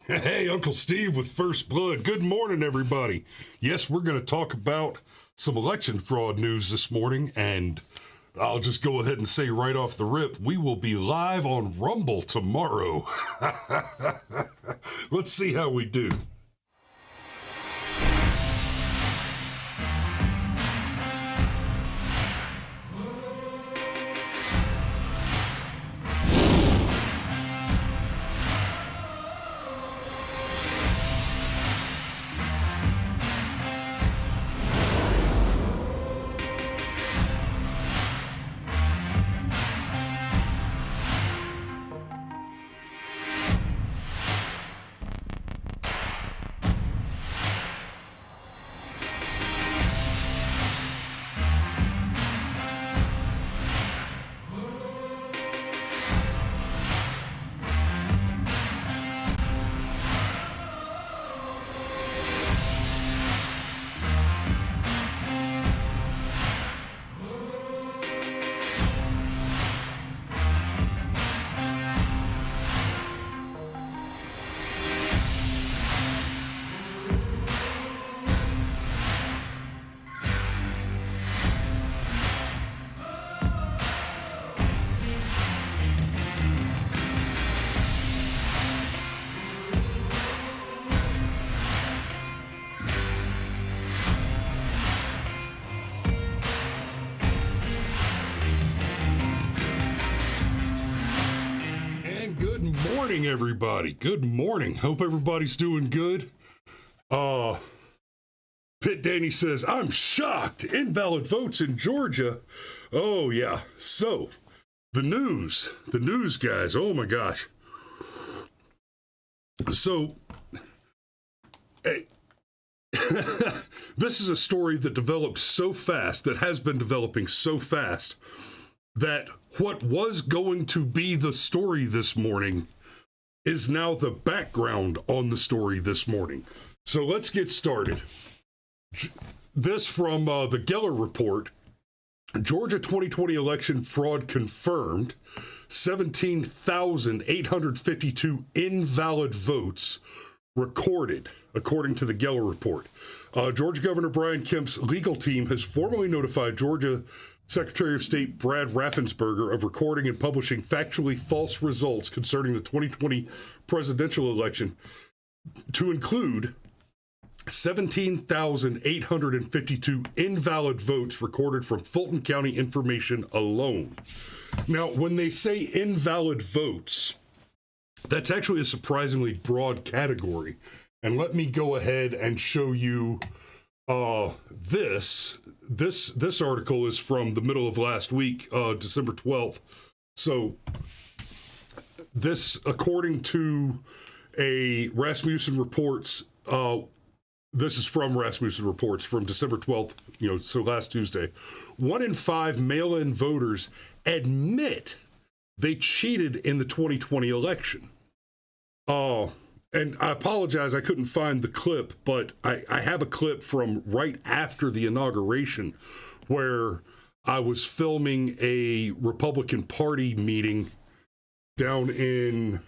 Hey, Uncle Steve with First Blood. Good morning, everybody. Yes, we're going to talk about some election fraud news this morning, and I'll just go ahead and say right off the rip, we will be live on Rumble tomorrow. Let's see how we do. Everybody, good morning. Hope everybody's doing good. Pitt Danny says, I'm shocked. Invalid votes in Georgia. Oh, yeah. So, the news, guys. Oh, my gosh. So, hey, this is a story that developed so fast, that has been developing so fast, that what was going to be the story this morning is now the background on the story this morning. So let's get started. This from the Geller Report. Georgia 2020 election fraud confirmed. 17,852 invalid votes recorded, according to the Geller Report. Georgia Governor Brian Kemp's legal team has formally notified Georgia Secretary of State Brad Raffensperger of recording and publishing factually false results concerning the 2020 presidential election, to include 17,852 invalid votes recorded from Fulton County information alone. Now, when they say invalid votes, that's actually a surprisingly broad category. And let me go ahead and show you this article is from the middle of last week, December 12th. So this, according to a Rasmussen Reports, this is from Rasmussen Reports from December 12th, so last Tuesday. 1 in 5 mail-in voters admit they cheated in the 2020 election. And I apologize, I couldn't find the clip, but I have a clip from right after the inauguration where I was filming a Republican Party meeting down in,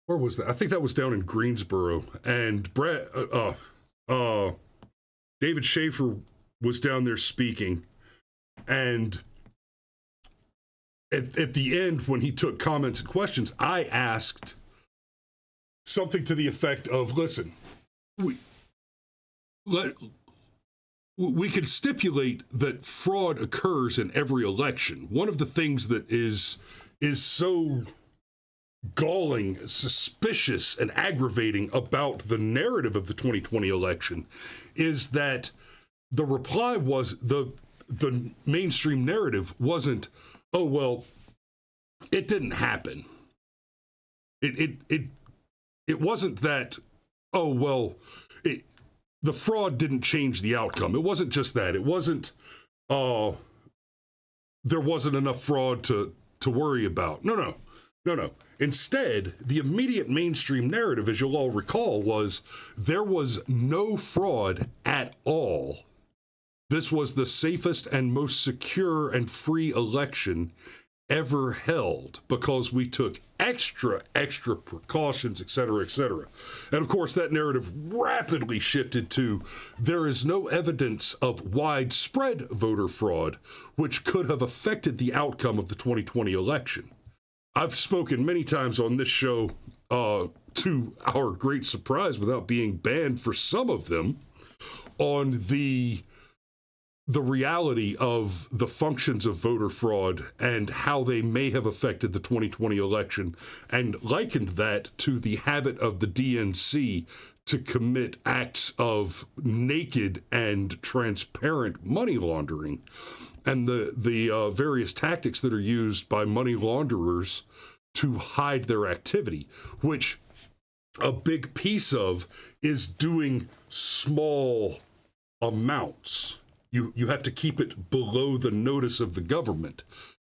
where was that? I think that was down in Greensboro. And David Schaefer was down there speaking. And at the end, when he took comments and questions, I asked something to the effect of, listen, we can stipulate that fraud occurs in every election. One of the things that is so galling, suspicious, and aggravating about the narrative of the 2020 election is that the reply was, the mainstream narrative wasn't, oh, well, it didn't happen. It wasn't that, oh, well, the fraud didn't change the outcome. It wasn't just that. It wasn't, there wasn't enough fraud to worry about. No. Instead, the immediate mainstream narrative, as you'll all recall, was there was no fraud at all. This was the safest and most secure and free election ever held because we took extra precautions, et cetera, et cetera. And of course, that narrative rapidly shifted to there is no evidence of widespread voter fraud, which could have affected the outcome of the 2020 election. I've spoken many times on this show, to our great surprise, without being banned for some of them, on the reality of the functions of voter fraud and how they may have affected the 2020 election, and likened that to the habit of the DNC to commit acts of naked and transparent money laundering, and the various tactics that are used by money launderers to hide their activity, which a big piece of is doing small amounts. You have to keep it below the notice of the government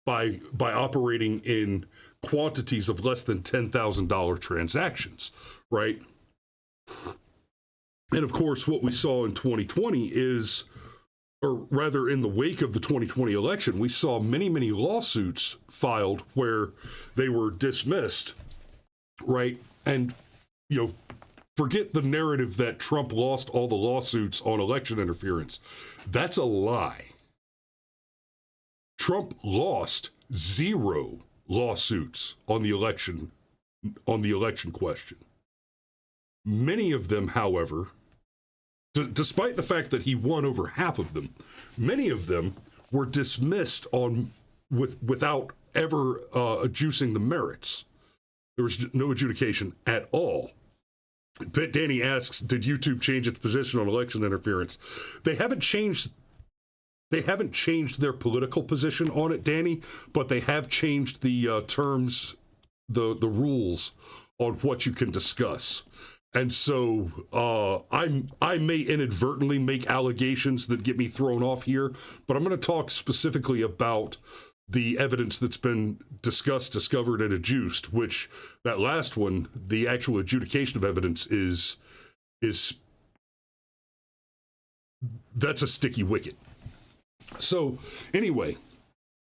by operating in quantities of less than $10,000 transactions, right? And of course, what we saw in 2020 is, or rather in the wake of the 2020 election, we saw many lawsuits filed where they were dismissed, right? And, forget the narrative that Trump lost all the lawsuits on election interference. That's a lie. Trump lost 0 lawsuits on the election question. Many of them, however, despite the fact that he won over half of them, many of them were dismissed without ever adjudicating the merits. There was no adjudication at all. Danny asks, did YouTube change its position on election interference? They haven't changed their political position on it, Danny, but they have changed the terms, the rules on what you can discuss. And so I may inadvertently make allegations that get me thrown off here, but I'm going to talk specifically about the evidence that's been discussed, discovered, and adduced, which that last one, the actual adjudication of evidence is that's a sticky wicket. So anyway,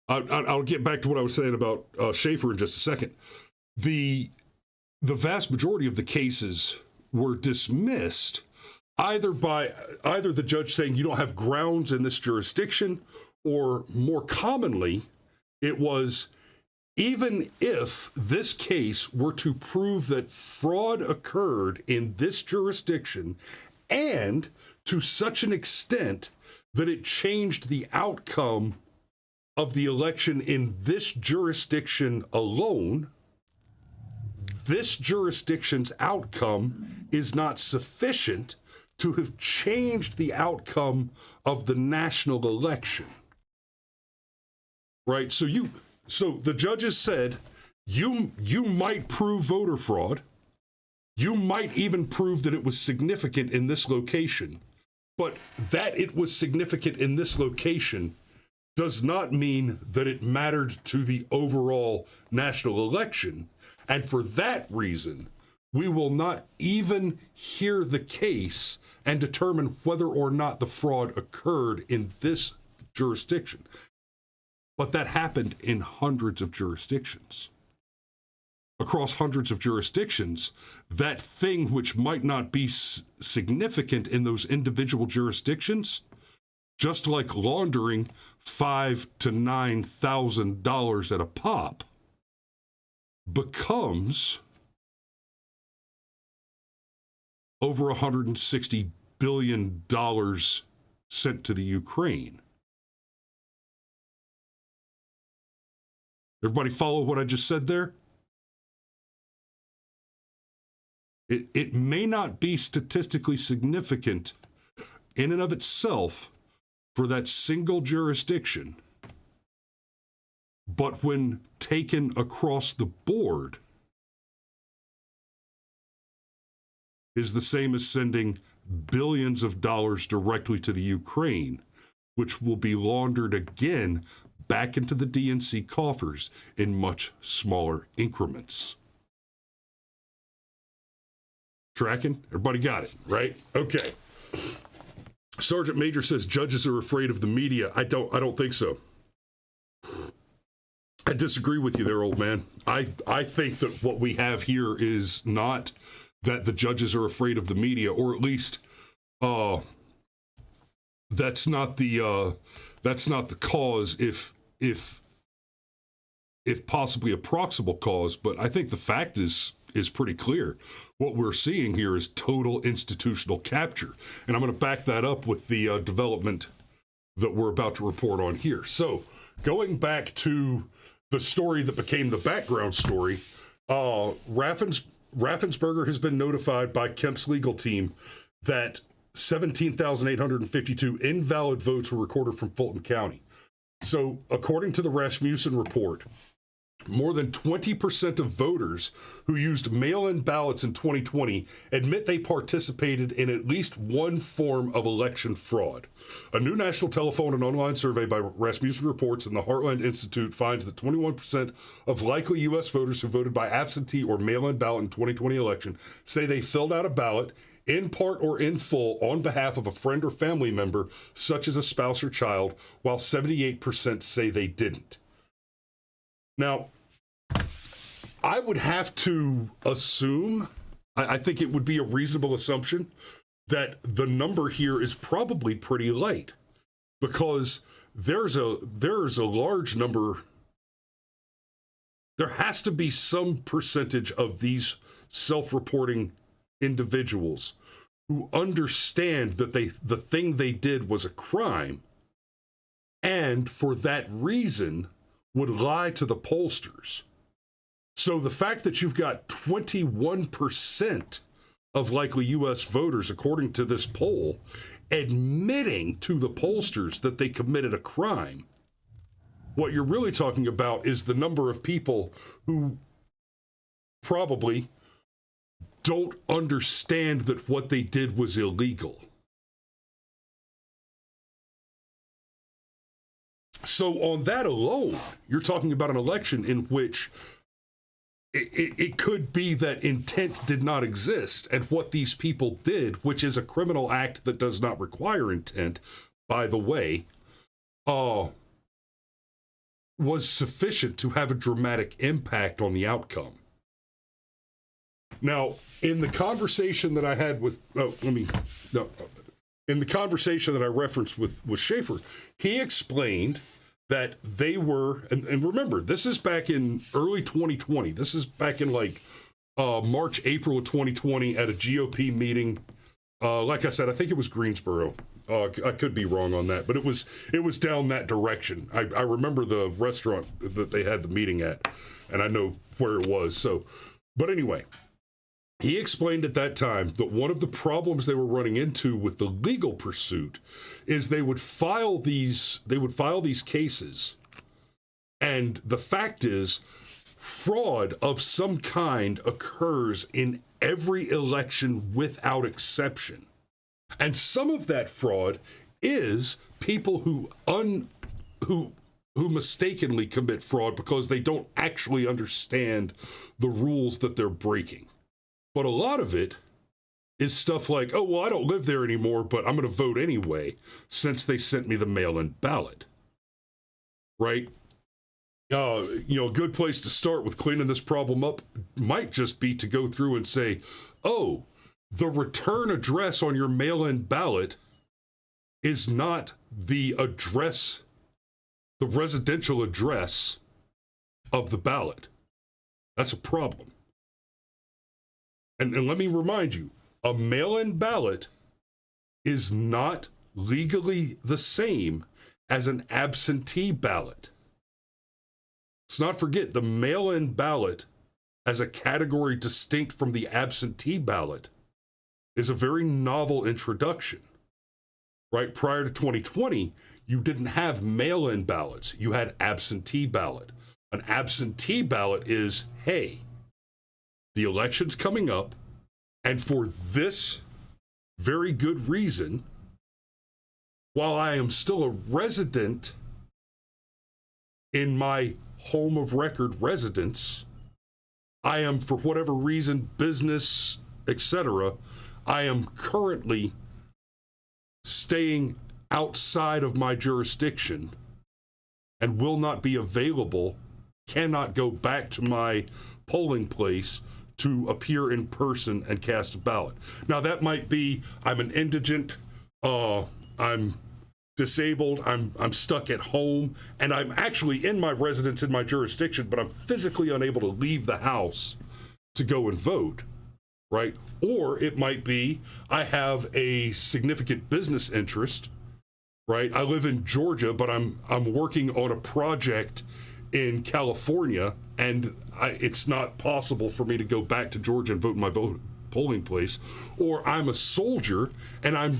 I'll get back to what I was saying about Schaefer in just a second. The vast majority of the cases were dismissed either the judge saying you don't have grounds in this jurisdiction, or more commonly, it was, even if this case were to prove that fraud occurred in this jurisdiction, and to such an extent that it changed the outcome of the election in this jurisdiction alone, this jurisdiction's outcome is not sufficient to have changed the outcome of the national election. Right? So the judges said, you might prove voter fraud. You might even prove that it was significant in this location. But that it was significant in this location does not mean that it mattered to the overall national election. And for that reason, we will not even hear the case and determine whether or not the fraud occurred in this jurisdiction. But that happened in hundreds of jurisdictions. Across hundreds of jurisdictions, that thing which might not be significant in those individual jurisdictions, just like laundering $5,000 to $9,000 at a pop, becomes over $160 billion sent to the Ukraine. Everybody follow what I just said there? It may not be statistically significant in and of itself for that single jurisdiction, but when taken across the board, is the same as sending billions of dollars directly to the Ukraine, which will be laundered again back into the DNC coffers in much smaller increments. Tracking? Everybody got it, right? Okay. Sergeant Major says judges are afraid of the media. I don't think so. I disagree with you there, old man. I think that what we have here is not that the judges are afraid of the media, or at least that's not the cause, if possibly a proximal cause. But I think the fact is pretty clear. What we're seeing here is total institutional capture, and I'm going to back that up with the development that we're about to report on here. So, going back to the story that became the background story, Raffensperger has been notified by Kemp's legal team that 17,852 invalid votes were recorded from Fulton County. So, according to the Rasmussen report, more than 20% of voters who used mail-in ballots in 2020 admit they participated in at least one form of election fraud. A new national telephone and online survey by Rasmussen reports and the Heartland Institute finds that 21% of likely U.S. voters who voted by absentee or mail-in ballot in 2020 election say they filled out a ballot in part or in full on behalf of a friend or family member, such as a spouse or child, while 78% say they didn't. Now, I would have to assume, I think it would be a reasonable assumption, that the number here is probably pretty light, because there's a large number. There has to be some percentage of these self-reporting individuals who understand that the thing they did was a crime, and for that reason would lie to the pollsters. So the fact that you've got 21% of likely U.S. voters, according to this poll, admitting to the pollsters that they committed a crime, what you're really talking about is the number of people who probably don't understand that what they did was illegal. So on that alone, you're talking about an election in which it could be that intent did not exist, and what these people did, which is a criminal act that does not require intent, by the way, was sufficient to have a dramatic impact on the outcome. Now, in the conversation that I had with, in the conversation that I referenced with Schaefer, he explained that they were, and remember, this is back in early 2020. This is back in March, April of 2020 at a GOP meeting. Like I said, I think it was Greensboro. I could be wrong on that, but it was down that direction. I remember the restaurant that they had the meeting at, and I know where it was. So, but anyway, he explained at that time that one of the problems they were running into with the legal pursuit is they would file these cases, and the fact is, fraud of some kind occurs in every election without exception. And some of that fraud is people who mistakenly commit fraud because they don't actually understand the rules that they're breaking. But a lot of it is stuff like, oh, well, I don't live there anymore, but I'm going to vote anyway since they sent me the mail-in ballot. Right? A good place to start with cleaning this problem up might just be to go through and say, oh, the return address on your mail-in ballot is not the address, the residential address of the ballot. That's a problem. And let me remind you, a mail-in ballot is not legally the same as an absentee ballot. Let's not forget, the mail-in ballot as a category distinct from the absentee ballot is a very novel introduction. Right? Prior to 2020, you didn't have mail-in ballots. You had absentee ballot. An absentee ballot is, hey, the election's coming up, and for this very good reason, while I am still a resident in my home of record residence, I am, for whatever reason, business, etc., I am currently staying outside of my jurisdiction and will not be available cannot go back to my polling place to appear in person and cast a ballot. Now, that might be I'm an indigent, I'm disabled, I'm stuck at home, and I'm actually in my residence in my jurisdiction, but I'm physically unable to leave the house to go and vote, right? Or it might be I have a significant business interest, right? I live in Georgia, but I'm working on a project in California, and it's not possible for me to go back to Georgia and vote in my polling place. Or I'm a soldier, and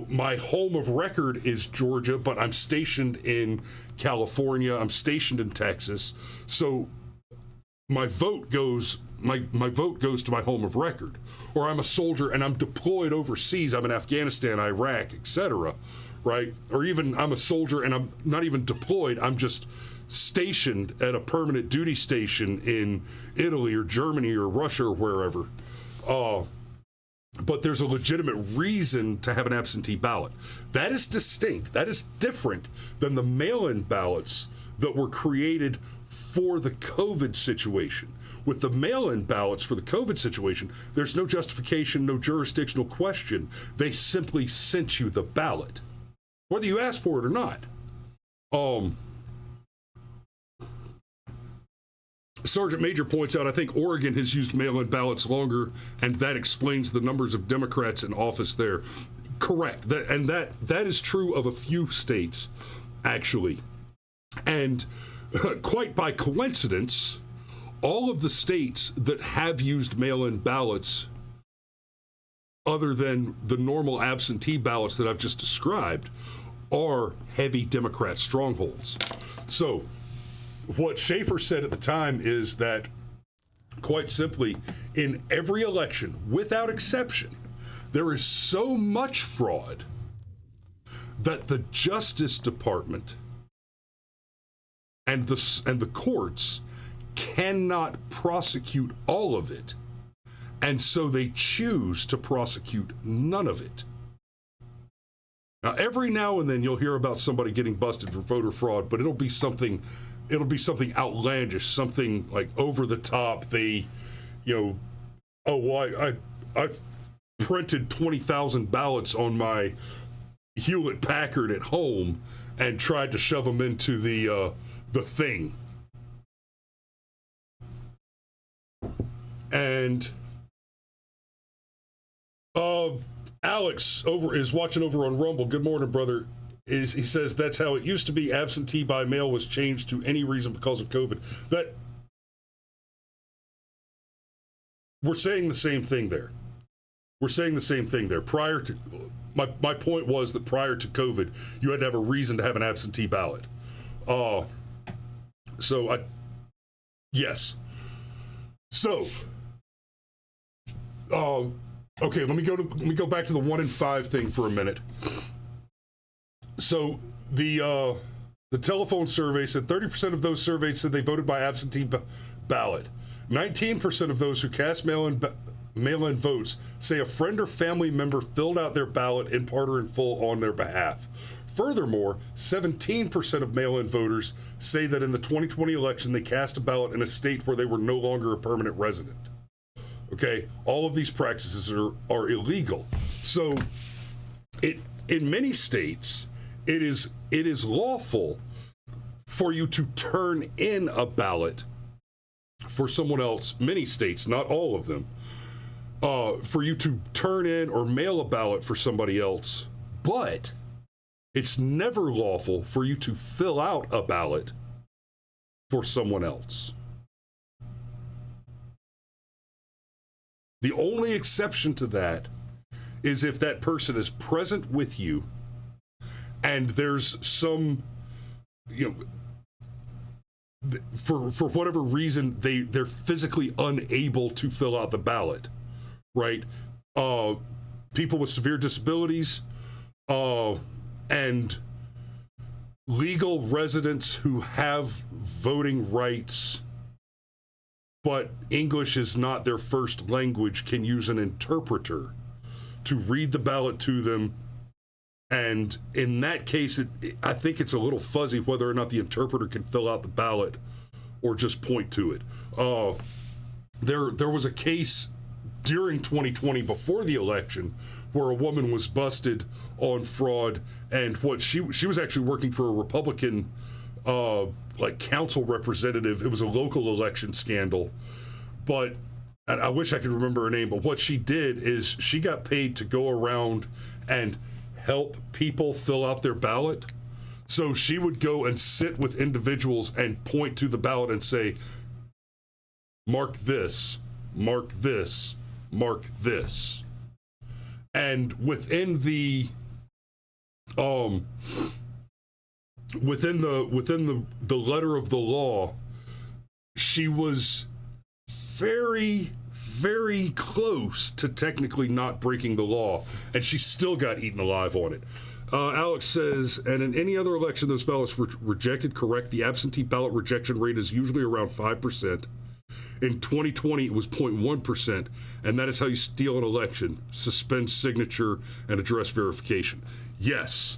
my home of record is Georgia, but I'm stationed in California, I'm stationed in Texas, so my vote goes to my home of record. Or I'm a soldier and I'm deployed overseas, I'm in Afghanistan, Iraq, etc., right? Or even I'm a soldier and I'm not even deployed, I'm just stationed at a permanent duty station in Italy or Germany or Russia or wherever. But there's a legitimate reason to have an absentee ballot. That is distinct. That is different than the mail-in ballots that were created for the COVID situation. With the mail-in ballots for the COVID situation, there's no justification, no jurisdictional question. They simply sent you the ballot, whether you asked for it or not. Sergeant Major points out, I think Oregon has used mail-in ballots longer, and that explains the numbers of Democrats in office there. Correct. That is true of a few states, actually. And quite by coincidence, all of the states that have used mail-in ballots, other than the normal absentee ballots that I've just described, are heavy Democrat strongholds. So, what Schaefer said at the time is that, quite simply, in every election, without exception, there is so much fraud that the Justice Department and the courts cannot prosecute all of it, and so they choose to prosecute none of it. Now, every now and then you'll hear about somebody getting busted for voter fraud, but it'll be something outlandish, something like over the top. They, I printed 20,000 ballots on my Hewlett Packard at home and tried to shove them into the thing. And Alex is watching over on Rumble. Good morning, brother. He says that's how it used to be. Absentee by mail was changed to any reason because of COVID. That we're saying the same thing there. Prior to my point was that prior to COVID, you had to have a reason to have an absentee ballot. Yes. So, okay, let me go back to the 1 in 5 thing for a minute. So the telephone survey said 30% of those surveyed said they voted by absentee ballot. 19% of those who cast mail-in votes say a friend or family member filled out their ballot in part or in full on their behalf. Furthermore, 17% of mail-in voters say that in the 2020 election they cast a ballot in a state where they were no longer a permanent resident. Okay, all of these practices are illegal. So, in many states, it is lawful for you to turn in a ballot for someone else. Many states, not all of them, for you to turn in or mail a ballot for somebody else, but it's never lawful for you to fill out a ballot for someone else. The only exception to that is if that person is present with you and there's some, for whatever reason, they're physically unable to fill out the ballot, right? People with severe disabilities, and legal residents who have voting rights, but English is not their first language, can use an interpreter to read the ballot to them. And in that case, I think it's a little fuzzy whether or not the interpreter can fill out the ballot or just point to it. There was a case during 2020 before the election where a woman was busted on fraud, and what she was actually working for a Republican like council representative. It was a local election scandal, but and I wish I could remember her name, but what she did is she got paid to go around and help people fill out their ballot. So she would go and sit with individuals and point to the ballot and say, mark this, mark this, mark this. And within the letter of the law, she was very, very close to technically not breaking the law, and she still got eaten alive on it. Alex says, and in any other election, those ballots were rejected, correct? The absentee ballot rejection rate is usually around 5%. In 2020, it was 0.1%, and that is how you steal an election: suspend signature and address verification. Yes,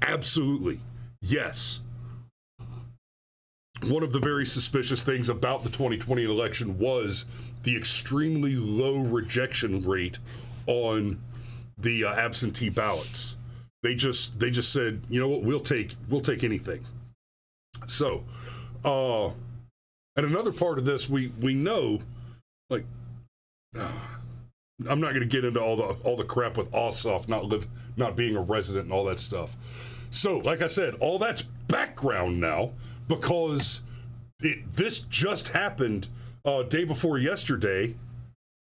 absolutely, yes. One of the very suspicious things about the 2020 election was the extremely low rejection rate on the absentee ballots. They just said, you know what, we'll take anything. So, and another part of this, we know, like, I'm not going to get into all the crap with Ossoff not being a resident and all that stuff. So, like I said, all that's background now, because this just happened day before yesterday.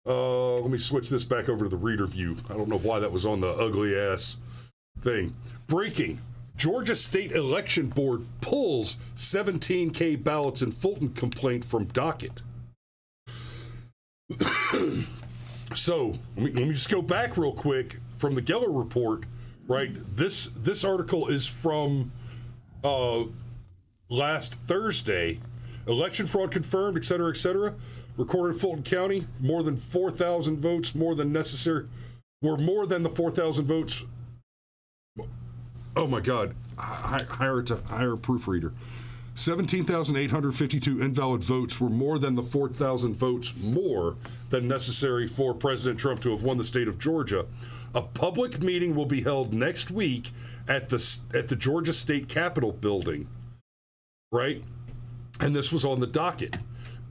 Let me switch this back over to the reader view. I don't know why that was on the ugly ass thing. Breaking: Georgia State Election Board pulls 17K ballots in Fulton complaint from docket. So let me just go back real quick from the Geller report. Right, this article is from last Thursday. Election fraud confirmed, et cetera, recorded in Fulton County. More than 4,000 votes, more than necessary, were more than the 4,000 votes. Oh my God, hire a proofreader. 17,852 invalid votes were more than the 4,000 votes more than necessary for President Trump to have won the state of Georgia. A public meeting will be held next week at the Georgia State Capitol building, right? And this was on the docket.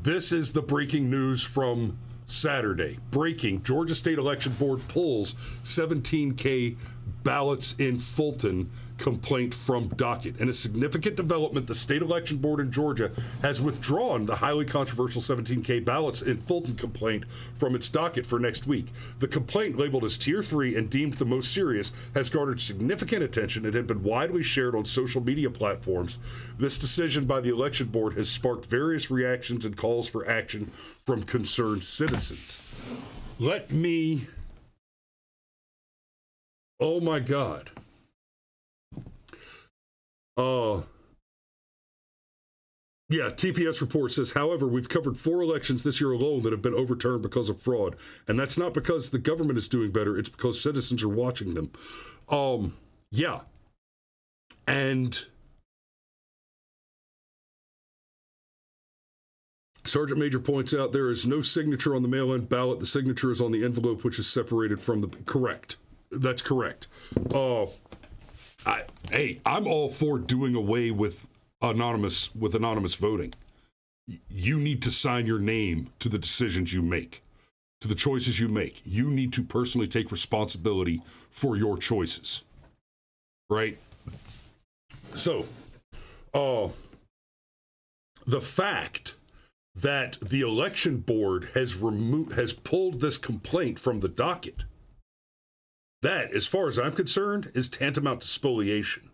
This is the breaking news from Saturday. Breaking: Georgia State Election Board pulls 17K ballots in Fulton complaint from docket. In a significant development, the state election board in Georgia has withdrawn the highly controversial 17K ballots in Fulton complaint from its docket for next week. The complaint, labeled as Tier 3 and deemed the most serious, has garnered significant attention and had been widely shared on social media platforms. This decision by the election board has sparked various reactions and calls for action from concerned citizens. Oh my God. Yeah, TPS Report says, however, we've covered 4 elections this year alone that have been overturned because of fraud. And that's not because the government is doing better. It's because citizens are watching them. Yeah. And Sergeant Major points out there is no signature on the mail-in ballot. The signature is on the envelope, which is separated from the... Correct. That's correct. I'm all for doing away with anonymous voting. You need to sign your name to the decisions you make, to the choices you make. You need to personally take responsibility for your choices, right? So, the fact that the election board has pulled this complaint from the docket, that, as far as I'm concerned, is tantamount to spoliation.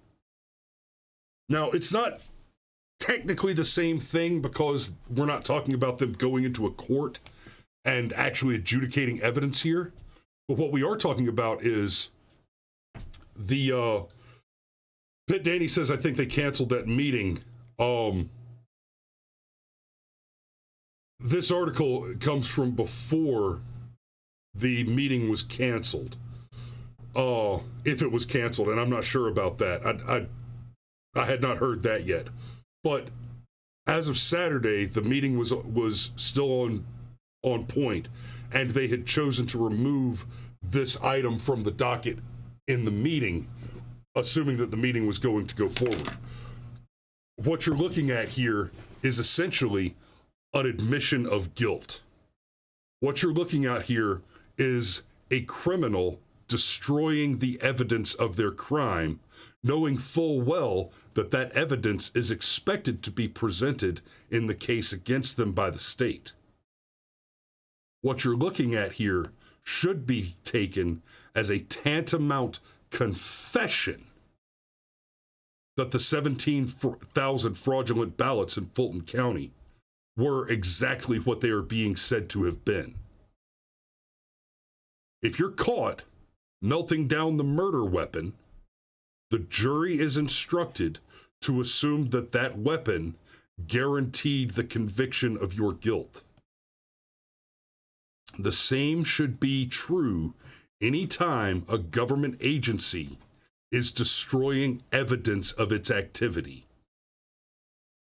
Now, it's not technically the same thing because we're not talking about them going into a court and actually adjudicating evidence here. But what we are talking about is the Pitt Danny says, I think they canceled that meeting. This article comes from before the meeting was canceled. If it was canceled, and I'm not sure about that. I had not heard that yet. But As of Saturday, the meeting was still on point, and they had chosen to remove this item from the docket in the meeting, assuming that the meeting was going to go forward. What you're looking at here is essentially an admission of guilt. What you're looking at here is a criminal destroying the evidence of their crime, knowing full well that that evidence is expected to be presented in the case against them by the state. What you're looking at here should be taken as a tantamount confession that the 17,000 fraudulent ballots in Fulton County were exactly what they are being said to have been. If you're caught melting down the murder weapon, the jury is instructed to assume that that weapon guaranteed the conviction of your guilt. The same should be true anytime a government agency is destroying evidence of its activity,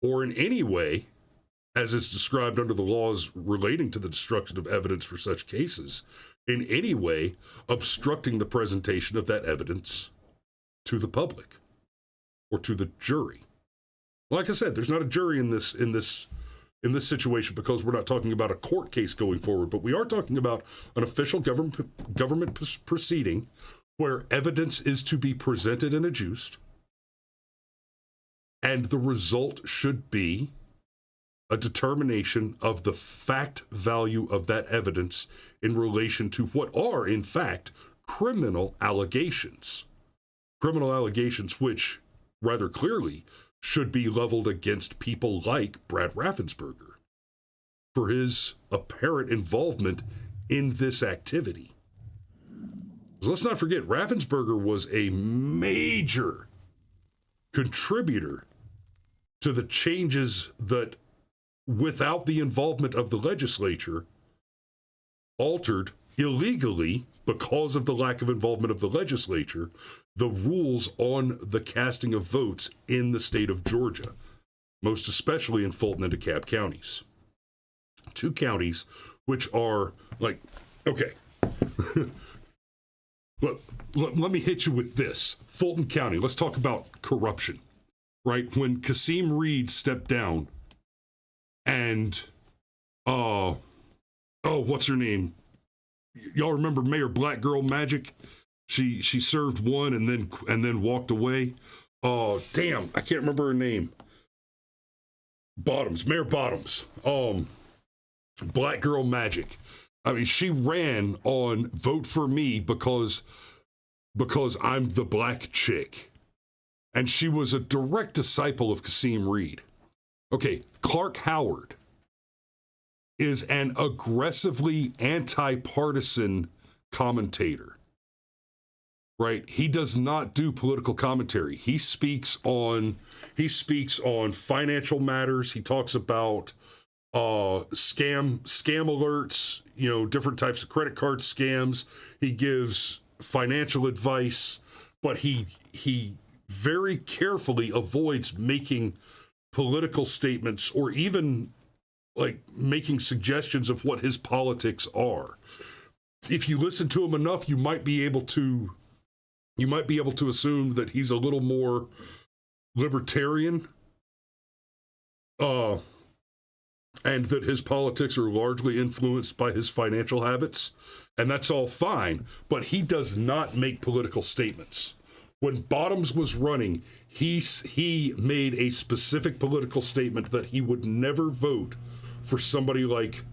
or in any way, as is described under the laws relating to the destruction of evidence for such cases, in any way obstructing the presentation of that evidence to the public or to the jury. Like I said, there's not a jury in this situation because we're not talking about a court case going forward, but we are talking about an official government proceeding where evidence is to be presented and adduced, and the result should be a determination of the fact value of that evidence in relation to what are, in fact, criminal allegations. Criminal allegations which, rather clearly, should be leveled against people like Brad Raffensperger for his apparent involvement in this activity. So let's not forget, Raffensperger was a major contributor to the changes that, without the involvement of the legislature, altered illegally, because of the lack of involvement of the legislature, the rules on the casting of votes in the state of Georgia, most especially in Fulton and DeKalb counties. Two counties which are like, okay, let me hit you with this. Fulton County, let's talk about corruption, right? When Kasim Reed stepped down and, what's her name? Y'all remember Mayor Black Girl Magic? She served one and then walked away. Oh, damn, I can't remember her name. Mayor Bottoms. Black Girl Magic. I mean, she ran on vote for me because I'm the black chick. And she was a direct disciple of Kasim Reed. Okay, Clark Howard is an aggressively anti-partisan commentator, right? He does not do political commentary. He speaks on financial matters. He talks about scam alerts, different types of credit card scams. He gives financial advice, but he very carefully avoids making political statements or even like making suggestions of what his politics are. If you listen to him enough, you might be able to assume that he's a little more libertarian, and that his politics are largely influenced by his financial habits, and that's all fine, but he does not make political statements. When Bottoms was running, he made a specific political statement that he would never vote for somebody like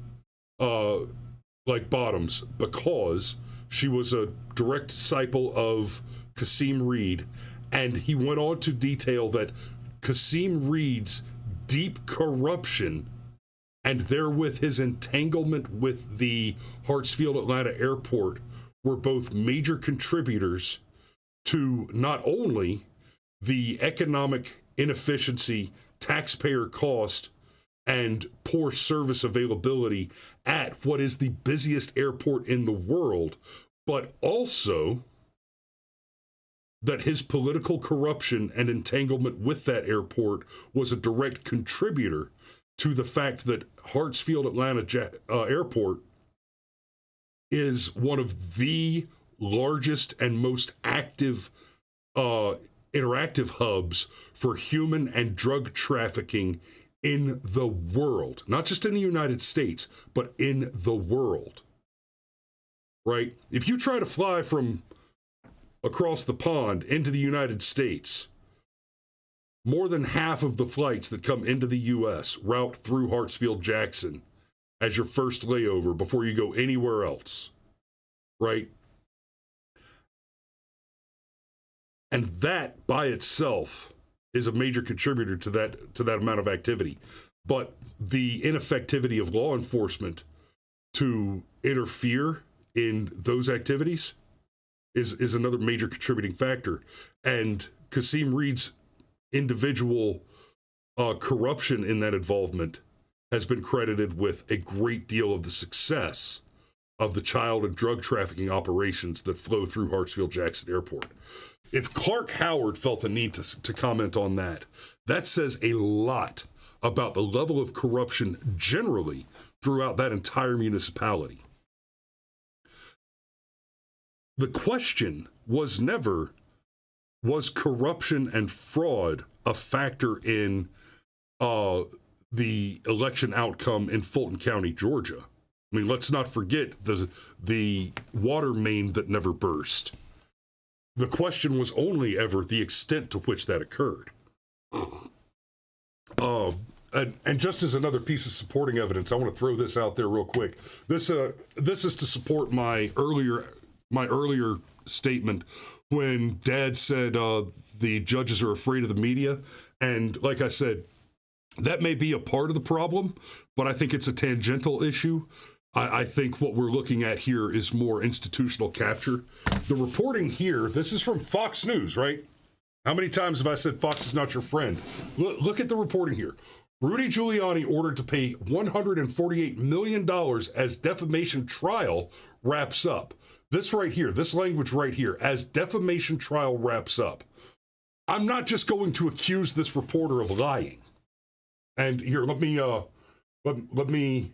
Bottoms because she was a direct disciple of Kasim Reed, and he went on to detail that Kasim Reed's deep corruption and therewith his entanglement with the Hartsfield Atlanta Airport were both major contributors to not only the economic inefficiency, taxpayer cost, and poor service availability at what is the busiest airport in the world, but also that his political corruption and entanglement with that airport was a direct contributor to the fact that Hartsfield Atlanta Airport is one of the largest and most active interactive hubs for human and drug trafficking in the world. Not just in the United States, but in the world. Right? If you try to fly from across the pond into the United States, more than half of the flights that come into the U.S. route through Hartsfield-Jackson as your first layover before you go anywhere else, right? And that by itself is a major contributor to that amount of activity. But the ineffectivity of law enforcement to interfere in those activities is another major contributing factor. And Kasim Reed's individual corruption in that involvement has been credited with a great deal of the success of the child and drug trafficking operations that flow through Hartsfield-Jackson Airport. If Clark Howard felt the need to comment on that, that says a lot about the level of corruption generally throughout that entire municipality. The question was never, was corruption and fraud a factor in the election outcome in Fulton County, Georgia? I mean, let's not forget the water main that never burst. The question was only ever the extent to which that occurred. And just as another piece of supporting evidence, I want to throw this out there real quick. This is to support my earlier statement when Dad said the judges are afraid of the media. And like I said, that may be a part of the problem, but I think it's a tangential issue. I think what we're looking at here is more institutional capture. The reporting here, this is from Fox News, right? How many times have I said Fox is not your friend? Look at the reporting here. Rudy Giuliani ordered to pay $148 million as defamation trial wraps up. This right here, this language right here, as defamation trial wraps up. I'm not just going to accuse this reporter of lying. And here, let me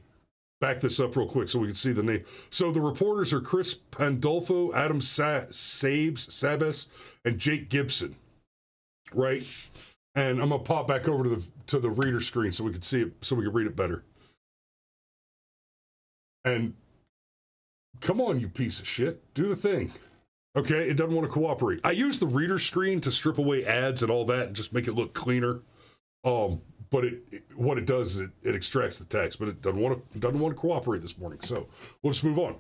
back this up real quick so we can see the name. So the reporters are Chris Pandolfo, Adam Sabes, and Jake Gibson, right? And I'm gonna pop back over to the reader screen so we can see it, so we can read it better. And come on, you piece of shit, do the thing. Okay, it doesn't want to cooperate. I use the reader screen to strip away ads and all that and just make it look cleaner. But what it does is it extracts the text, but it doesn't want to cooperate this morning. So we'll just move on.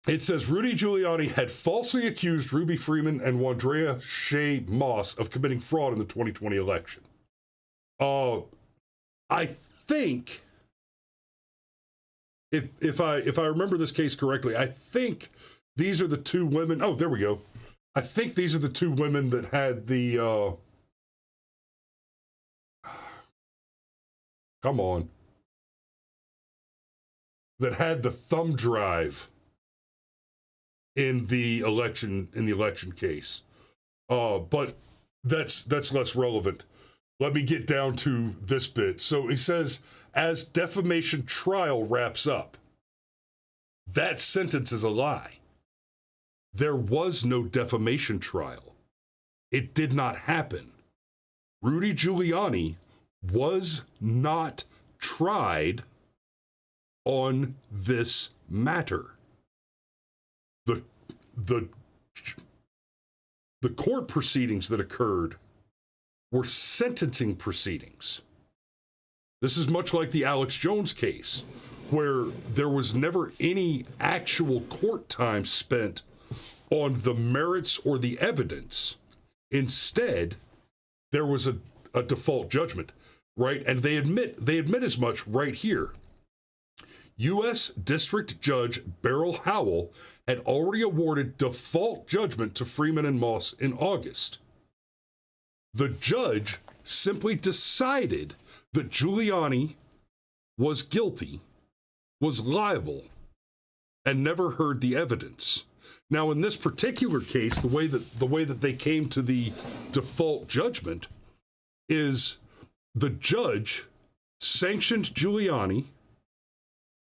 It says Rudy Giuliani had falsely accused Ruby Freeman and Wandrea Shea Moss of committing fraud in the 2020 election. I think if I remember this case correctly, I think these are the two women. Oh, there we go. I think these are the two women that had the come on. That had the thumb drive in the election case. But that's less relevant. Let me get down to this bit. So he says, as defamation trial wraps up, that sentence is a lie. There was no defamation trial. It did not happen. Rudy Giuliani was not tried on this matter. The court proceedings that occurred were sentencing proceedings. This is much like the Alex Jones case, where there was never any actual court time spent on the merits or the evidence. Instead, there was a default judgment. Right, and they admit as much right here. U.S. District Judge Beryl Howell had already awarded default judgment to Freeman and Moss in August. The judge simply decided that Giuliani was guilty, was liable, and never heard the evidence. Now, in this particular case, the way that they came to the default judgment is the judge sanctioned Giuliani,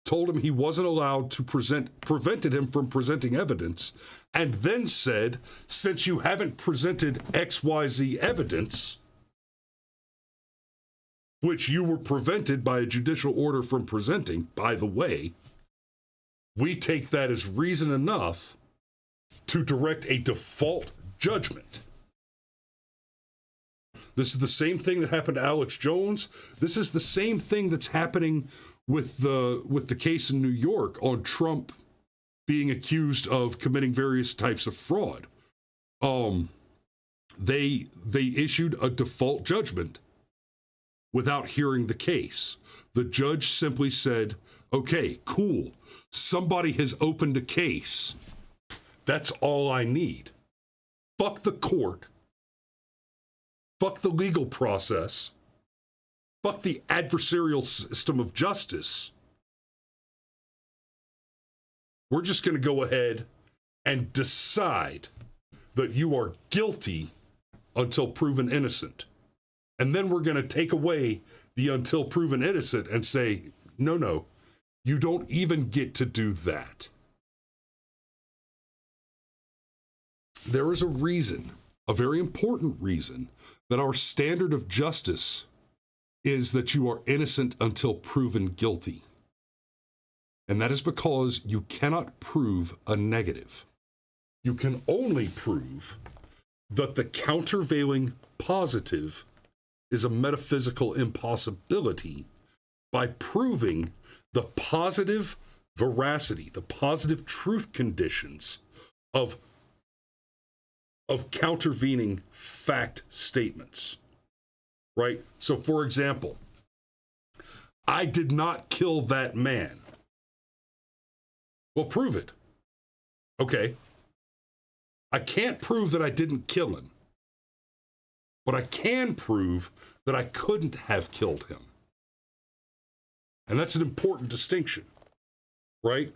told him he wasn't allowed to prevented him from presenting evidence, and then said, since you haven't presented XYZ evidence, which you were prevented by a judicial order from presenting, by the way, we take that as reason enough to direct a default judgment. This is the same thing that happened to Alex Jones. This is the same thing that's happening with the case in New York on Trump being accused of committing various types of fraud. They issued a default judgment without hearing the case. The judge simply said, okay, cool. Somebody has opened a case. That's all I need. Fuck the court. Fuck the legal process. Fuck the adversarial system of justice. We're just going to go ahead and decide that you are guilty until proven innocent. And then we're going to take away the until proven innocent and say, no, you don't even get to do that. There is a reason, a very important reason, that our standard of justice is that you are innocent until proven guilty. And that is because you cannot prove a negative. You can only prove that the countervailing positive is a metaphysical impossibility by proving the positive veracity, the positive truth conditions of countervening fact statements, right? So, for example, I did not kill that man. Well, prove it. Okay. I can't prove that I didn't kill him, but I can prove that I couldn't have killed him. And that's an important distinction, right?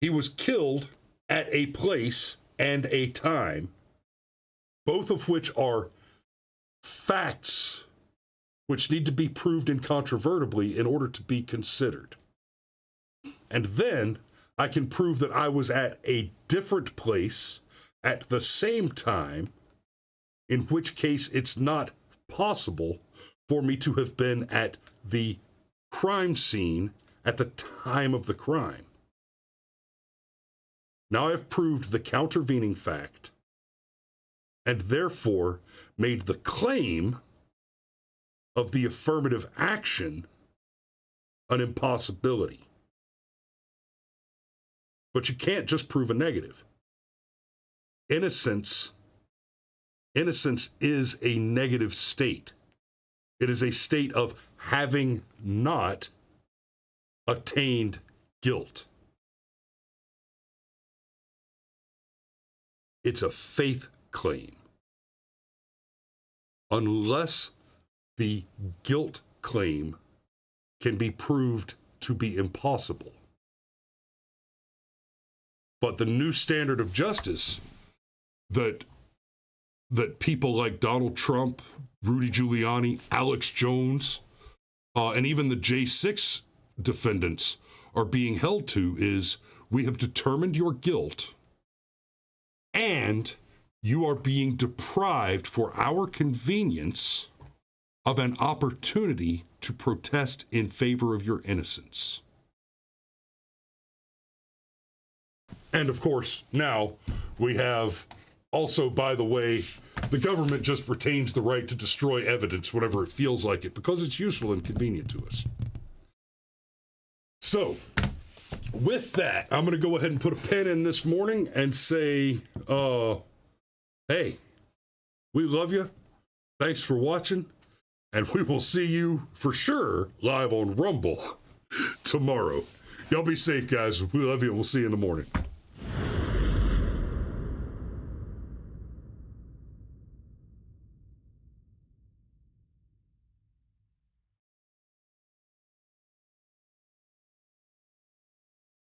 He was killed at a place and a time, both of which are facts which need to be proved incontrovertibly in order to be considered. And then I can prove that I was at a different place at the same time, in which case it's not possible for me to have been at the crime scene at the time of the crime. Now I've proved the countervening fact, and therefore made the claim of the affirmative action an impossibility. But you can't just prove a negative. Innocence is a negative state. It is a state of having not attained guilt. It's a faith claim. Unless the guilt claim can be proved to be impossible. But the new standard of justice that people like Donald Trump, Rudy Giuliani, Alex Jones, and even the J6 defendants are being held to is, we have determined your guilt, and you are being deprived for our convenience of an opportunity to protest in favor of your innocence. And of course, now we have also, by the way, the government just retains the right to destroy evidence whenever it feels like it because it's useful and convenient to us. So, with that, I'm going to go ahead and put a pin in this morning and say, hey, we love you. Thanks for watching. And we will see you for sure live on Rumble tomorrow. Y'all be safe, guys. We love you, and we'll see you in the morning.